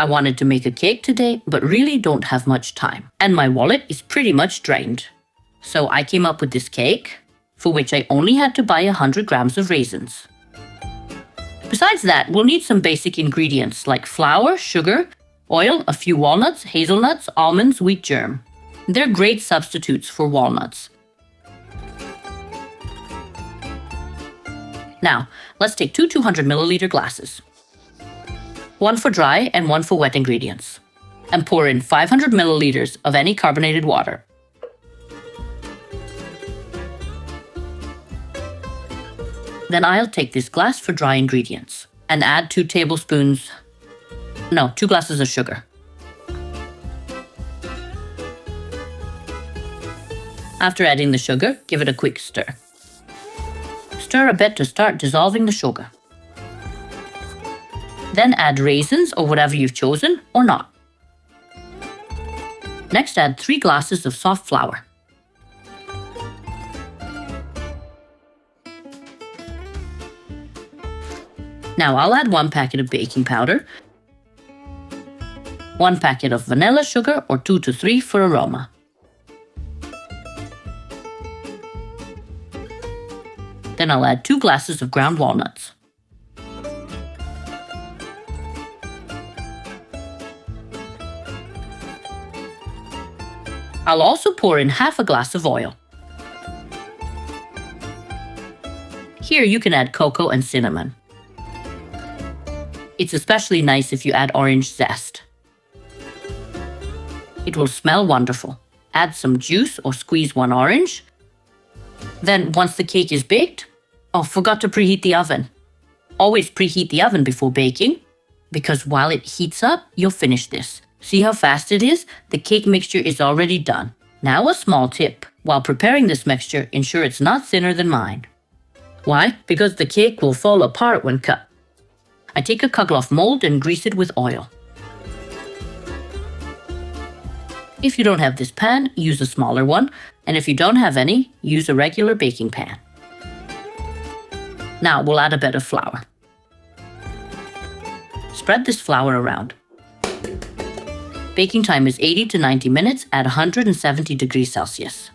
wanted to make a cake today, but really don't have much time. And my wallet is pretty much drained. So I came up with this cake, for which I only had to buy 100 grams of raisins. Besides that, we'll need some basic ingredients like flour, sugar, oil, a few walnuts, hazelnuts, almonds, wheat germ. They're great substitutes for walnuts. Now, let's take two 200 milliliter glasses. One for dry and one for wet ingredients. And pour in 500 milliliters of any carbonated water. Then I'll take this glass for dry ingredients and add 2 glasses of sugar. After adding the sugar, give it a quick stir. Stir a bit to start dissolving the sugar. Then add raisins or whatever you've chosen or not. Next, add 3 glasses of soft flour. Now I'll add 1 packet of baking powder, 1 packet of vanilla sugar or 2 to 3 for aroma. Then I'll add 2 glasses of ground walnuts. I'll also pour in half a glass of oil. Here you can add cocoa and cinnamon. It's especially nice if you add orange zest. It will smell wonderful. Add some juice or squeeze 1 orange. Then once the cake is baked, forgot to preheat the oven. Always preheat the oven before baking, because while it heats up, you'll finish this. See how fast it is? The cake mixture is already done. Now a small tip. While preparing this mixture, ensure it's not thinner than mine. Why? Because the cake will fall apart when cut. I take a Kugloff mold and grease it with oil. If you don't have this pan, use a smaller one, and if you don't have any, use a regular baking pan. Now we'll add a bit of flour. Spread this flour around. Baking time is 80 to 90 minutes at 170 degrees Celsius.